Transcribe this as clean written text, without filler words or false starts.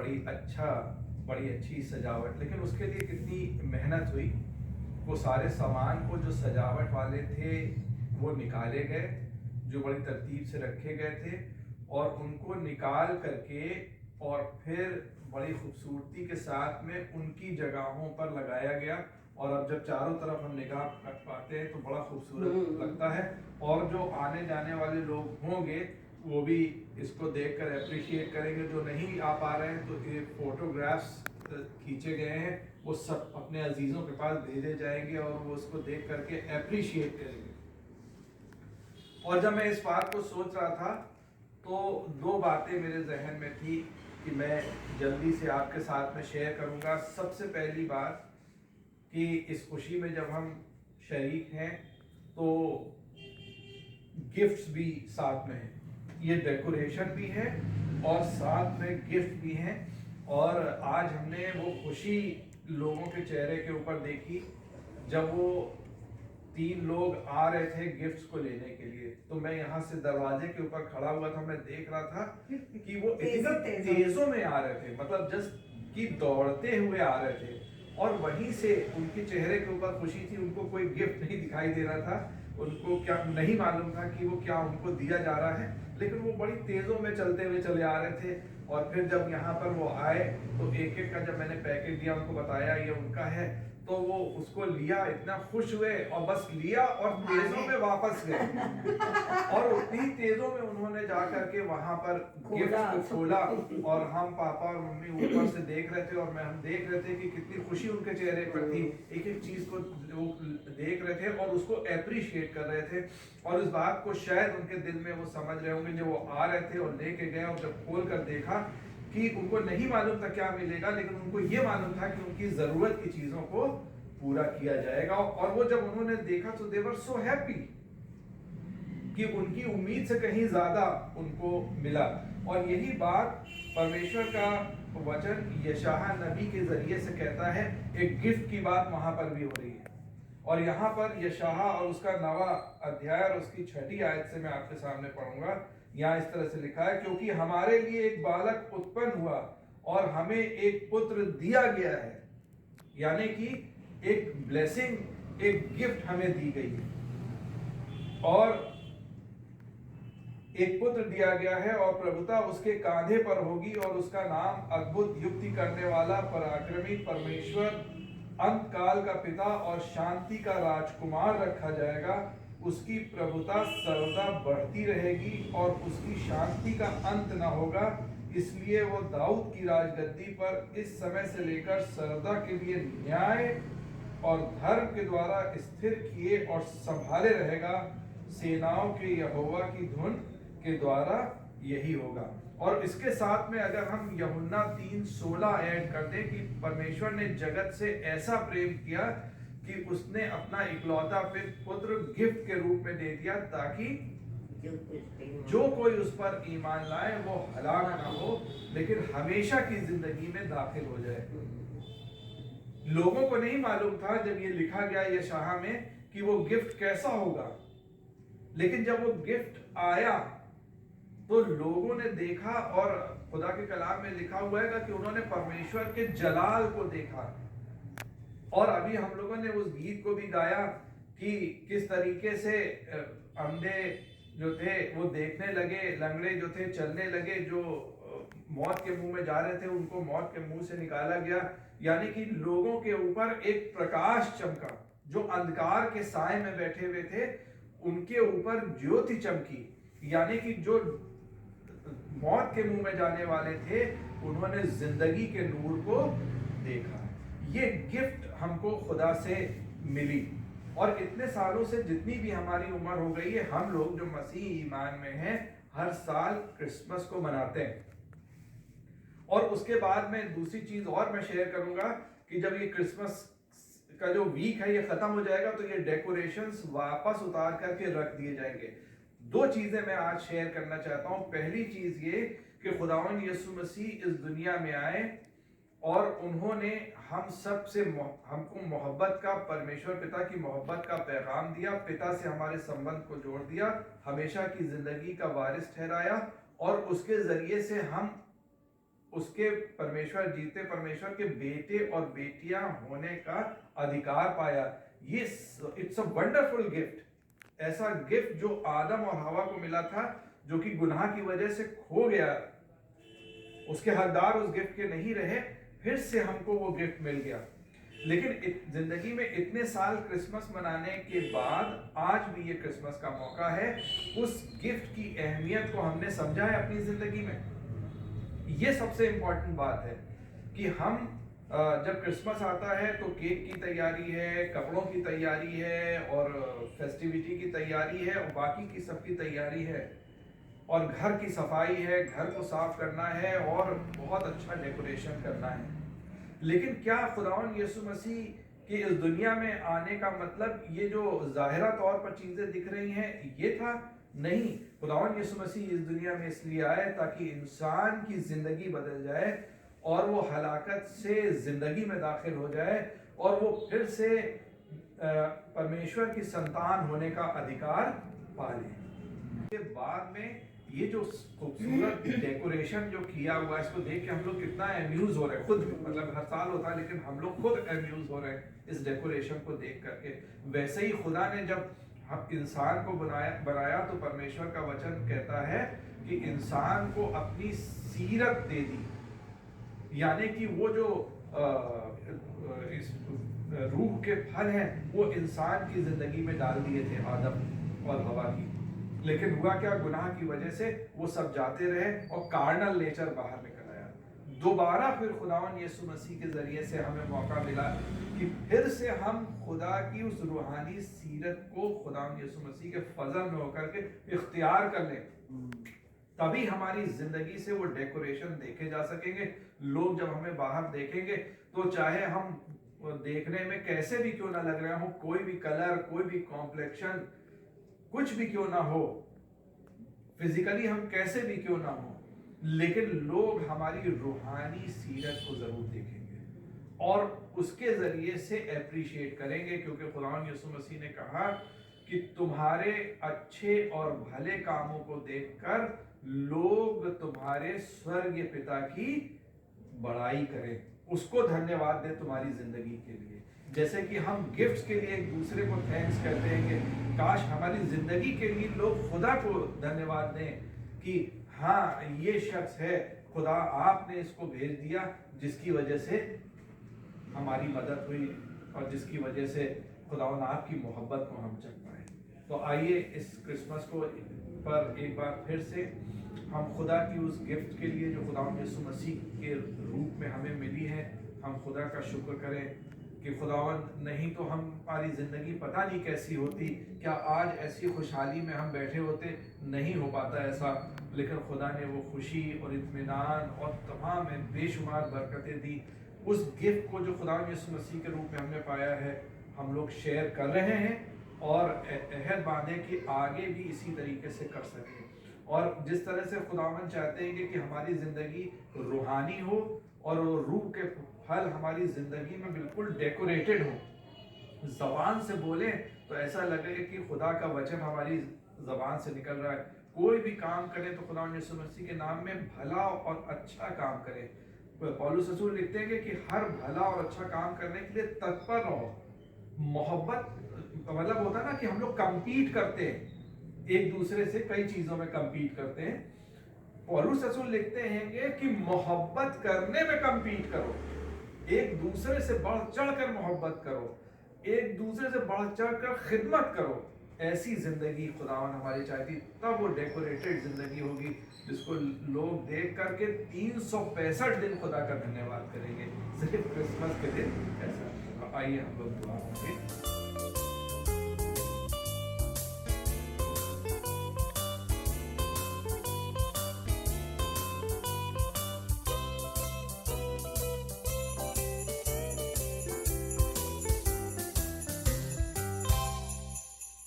बड़ी अच्छी सजावट, लेकिन उसके लिए कितनी मेहनत हुई। वो सारे सामान को जो सजावट वाले थे वो निकाले गए, जो बड़ी तरतीब से रखे गए थे, और उनको निकाल करके और फिर बड़ी खूबसूरती के साथ में उनकी जगहों पर लगाया गया। और अब जब चारों तरफ हम निगाह रख पाते हैं तो बड़ा खूबसूरत लगता है। और जो आने जाने वाले लोग होंगे वो भी इसको देखकर अप्रिशिएट करेंगे। जो नहीं आ पा रहे हैं तो ये फोटोग्राफ्स खींचे गए हैं, वो सब अपने अजीज़ों के पास भेजे जाएंगे और वो उसको देख करके अप्रिशिएट करेंगे। और जब मैं इस बात को सोच रहा था तो दो बातें मेरे जहन में थी कि मैं जल्दी से आपके साथ में शेयर करूंगा। सबसे पहली बात कि इस खुशी में जब हम शरीक हैं तो गिफ्ट्स भी साथ में हैं, ये डेकोरेशन भी है और साथ में गिफ्ट भी हैं। और आज हमने वो खुशी लोगों के चेहरे के ऊपर देखी जब वो 3 लोग आ रहे थे गिफ्ट्स को लेने के लिए। तो मैं यहाँ से दरवाजे के ऊपर खड़ा हुआ था, मैं देख रहा था कि वो इतनी तेजों में आ रहे थे, मतलब जस्ट कि दौड़ते हुए आ रहे थे। और वहीं से उनके चेहरे के ऊपर खुशी थी, उनको कोई गिफ्ट नहीं दिखाई दे रहा था, उनको क्या नहीं मालूम था कि वो क्या उनको दिया जा रहा है, लेकिन वो बड़ी तेजों में चलते हुए चले आ रहे थे। और फिर जब यहाँ पर वो आए तो एक एक का जब मैंने पैकेट दिया, उनको बताया ये उनका है, तो वो उसको लिया, इतना खुश हुए और बस लिया और तेजों में वापस गए। और उतनी तेजों में उन्होंने जा करके वहां पर गिफ्ट को खोला और हम पापा और मम्मी ऊपर से देख रहे थे और हम देख रहे थे कि कितनी खुशी उनके चेहरे पर थी। एक एक चीज को वो देख रहे थे और उसको एप्रिशिएट कर रहे थे। और इस बात को शायद उनके दिल में वो समझ रहे होंगे जब वो आ रहे थे और लेके गए और जब खोल कर देखा कि उनको नहीं मालूम था क्या मिलेगा, लेकिन उनको ये मालूम था कि उनकी जरूरत की चीजों को पूरा किया जाएगा। और वो जब उन्होंने देखा तो दे वर सो हैप्पी कि उनकी उम्मीद से कहीं ज्यादा उनको मिला। और यही बात परमेश्वर का वचन यशायाह नबी के जरिए से कहता है। एक गिफ्ट की बात वहां पर भी हो रही है। और यहाँ पर यशायाह और उसका 9वां अध्याय और उसकी 6ठी आयत से मैं आपके सामने पढ़ूंगा। यहाँ इस तरह से लिखा है, क्योंकि हमारे लिए एक बालक उत्पन्न हुआ और हमें एक पुत्र दिया गया है, यानी कि एक ब्लेसिंग, एक गिफ्ट हमें दी गई है। और एक पुत्र दिया गया है और प्रभुता उसके कांधे पर होगी और उसका नाम अद्भुत, युक्ति करने वाला, पराक्रमी, परमेश्वर, अंत काल का पिता और शांति का राजकुमार रखा जाएगा। उसकी प्रभुता सर्वदा बढ़ती रहेगी और उसकी शांति का अंत न होगा। इसलिए वो दाऊद की राजगद्दी पर इस समय से लेकर सर्वदा के लिए न्याय और धर्म के द्वारा स्थिर किए और संभाले रहेगा। सेनाओं के यहोवा की धुन के द्वारा यही होगा। और इसके साथ में अगर हम यूहन्ना 3:16 ऐड कर दें कि परमेश्वर ने जगत से ऐसा प्रेम किया कि उसने अपना इकलौता पुत्र गिफ्ट के रूप में दे दिया, ताकि जो कोई उस पर ईमान लाए वो हलाक ना हो लेकिन हमेशा की जिंदगी में दाखिल हो जाए। लोगों को नहीं मालूम था जब ये लिखा गया यशायाह में कि वो गिफ्ट कैसा होगा, लेकिन जब वो गिफ्ट आया तो लोगों ने देखा और खुदा के कलाम में लिखा हुआ है कि उन्होंने परमेश्वर के जलाल को देखा। और अभी हम लोगों ने उस गीत को भी गाया कि किस तरीके से अंधे जो थे वो देखने लगे, लंगड़े जो थे चलने लगे, जो मौत के मुंह में जा रहे थे उनको मौत के मुंह से निकाला गया। यानी कि लोगों के ऊपर एक प्रकाश चमका, जो अंधकार के साए में बैठे हुए थे उनके ऊपर ज्योति चमकी। यानी कि जो मौत के मुंह में जाने वाले थे उन्होंने जिंदगी के नूर को देखा। ये गिफ्ट हमको खुदा से मिली। और इतने सालों से जितनी भी हमारी उम्र हो गई है, हम लोग जो मसीह ईमान में हैं हर साल क्रिसमस को मनाते हैं। और उसके बाद में दूसरी चीज और मैं शेयर करूंगा कि जब ये क्रिसमस का जो वीक है ये खत्म हो जाएगा तो ये डेकोरेशंस वापस उतार करके रख दिए जाएंगे। 2 चीजें मैं आज शेयर करना चाहता हूं। पहली चीज ये कि खुदावंद यीशु मसीह इस दुनिया में आए और उन्होंने हम सब से हमको मोहब्बत का, परमेश्वर पिता की मोहब्बत का पैगाम दिया, पिता से हमारे संबंध को जोड़ दिया, हमेशा की जिंदगी का वारिस ठहराया और उसके जरिए से हम उसके परमेश्वर, जीते परमेश्वर के बेटे और बेटियां होने का अधिकार पाया। ये इट्स अ वंडरफुल गिफ्ट, ऐसा गिफ्ट जो आदम और हवा को मिला था, जो कि गुनाह की वजह से खो गया, उसके हकदार उस गिफ्ट के नहीं रहे, फिर से हमको वो गिफ्ट मिल गया। लेकिन जिंदगी में इतने साल क्रिसमस मनाने के बाद आज भी ये क्रिसमस का मौका है, उस गिफ्ट की अहमियत को हमने समझा है अपनी जिंदगी में। ये सबसे इंपॉर्टेंट बात है कि हम जब क्रिसमस आता है तो केक की तैयारी है, कपड़ों की तैयारी है, और फेस्टिविटी की तैयारी है, और बाकी की सबकी तैयारी है, और घर की सफाई है, घर को साफ करना है, और बहुत अच्छा डेकोरेशन करना है। लेकिन क्या खुदावन यीशु मसीह के इस दुनिया में आने का मतलब ये जो जाहिरा तौर पर चीजें दिख रही हैं ये था? नहीं। खुदावन यीशु मसीह इस दुनिया में इसलिए आए ताकि इंसान की जिंदगी बदल जाए और वो हलाकत से जिंदगी में दाखिल हो जाए और वो फिर से परमेश्वर की संतान होने का अधिकार पाले। के बाद में ये जो खूबसूरत डेकोरेशन जो किया हुआ है, इसको देख के हम लोग कितना अम्यूज हो रहे हैं खुद, मतलब हर साल होता है लेकिन हम लोग खुद अम्यूज हो रहे हैं इस डेकोरेशन को देख करके। वैसे ही खुदा ने जब हम इंसान को बनाया तो परमेश्वर का वचन कहता है कि इंसान को अपनी सीरत दे दी, यानी कि वो जो इस रूह के फल हैं वो इंसान की जिंदगी में डाल दिए थे आदम और हवा की। लेकिन हुआ क्या? गुनाह की वजह से वो सब जाते रहे और कार्नल नेचर बाहर निकल आया। दोबारा फिर खुदावन यीशु मसीह के जरिए से हमें मौका मिला कि फिर से हम खुदा की उस रूहानी सीरत को खुदावन यीशु मसीह के फजल में होकर के इख्तियार कर लें। तभी हमारी जिंदगी से वो डेकोरेशन देखे जा सकेंगे। लोग जब हमें बाहर देखेंगे तो चाहे हम देखने में कैसे भी क्यों ना लग रहे हो, कोई भी कलर, कोई भी कॉम्प्लेक्शन, कुछ भी क्यों ना हो, फिजिकली हम कैसे भी क्यों ना हो, लेकिन लोग हमारी रूहानी सीरत को जरूर देखेंगे और उसके जरिए से एप्रिशिएट करेंगे। क्योंकि खुदावंद यीशु मसीह ने कहा कि तुम्हारे अच्छे और भले कामों को देखकर लोग तुम्हारे स्वर्गीय पिता की बड़ाई करें, उसको धन्यवाद दे तुम्हारी जिंदगी के लिए। जैसे कि हम गिफ्ट्स के लिए एक दूसरे को थैंक्स कहते हैं कि काश हमारी जिंदगी के लिए लोग खुदा को धन्यवाद दें कि हाँ ये शख्स है, खुदा आपने इसको भेज दिया जिसकी वजह से हमारी मदद हुई और जिसकी वजह से खुदावन आपकी मोहब्बत को हम चख पाए। तो आइए इस क्रिसमस को पर एक बार फिर से हम खुदा की उस गिफ्ट के लिए जो खुदावन यीशु मसीह के रूप में हमें मिली है, हम खुदा का शुक्र करें कि खुदावन नहीं तो हमारी ज़िंदगी पता नहीं कैसी होती, क्या आज ऐसी खुशहाली में हम बैठे होते, नहीं हो पाता ऐसा। लेकिन खुदा ने वो खुशी और इत्मीनान और तमाम बेशुमार बरकतें दी। उस गिफ्ट को जो खुदावन यीशु मसीह के रूप में हमने पाया है, हम लोग शेयर कर रहे हैं और अहद बांधे कि आगे भी इसी तरीके से कर सकें। और जिस तरह से खुदावन चाहते हैं कि हमारी ज़िंदगी रूहानी हो और रूह के फल हमारी ज़िंदगी में बिल्कुल डेकोरेटेड हो, ज़बान से बोले तो ऐसा लगे कि खुदा का वचन हमारी ज़बान से निकल रहा है। कोई भी काम करें तो खुदा यीशु मसीह के नाम में भला और अच्छा काम करें। पौलुस रसूल लिखते हैं कि हर भला और अच्छा काम करने के लिए तत्पर रहो। मोहब्बत मतलब होता है ना कि हम लोग कंपीट करते हैं एक दूसरे से, कई चीजों में कंपीट करते हैं। पौलुस रसूल लिखते हैं कि मोहब्बत करने में कंपीट करो, एक दूसरे से बढ़ चढ़कर मोहब्बत करो, एक दूसरे से बढ़ चढ़कर खिदमत करो। ऐसी जिंदगी खुदावन हमारी चाहती, तब वो डेकोरेटेड जिंदगी होगी जिसको लोग देख करके 365 दिन खुदा का धन्यवाद करेंगे, सिर्फ क्रिसमस के दिन ऐसा। आइए हम लोग दुआ करें।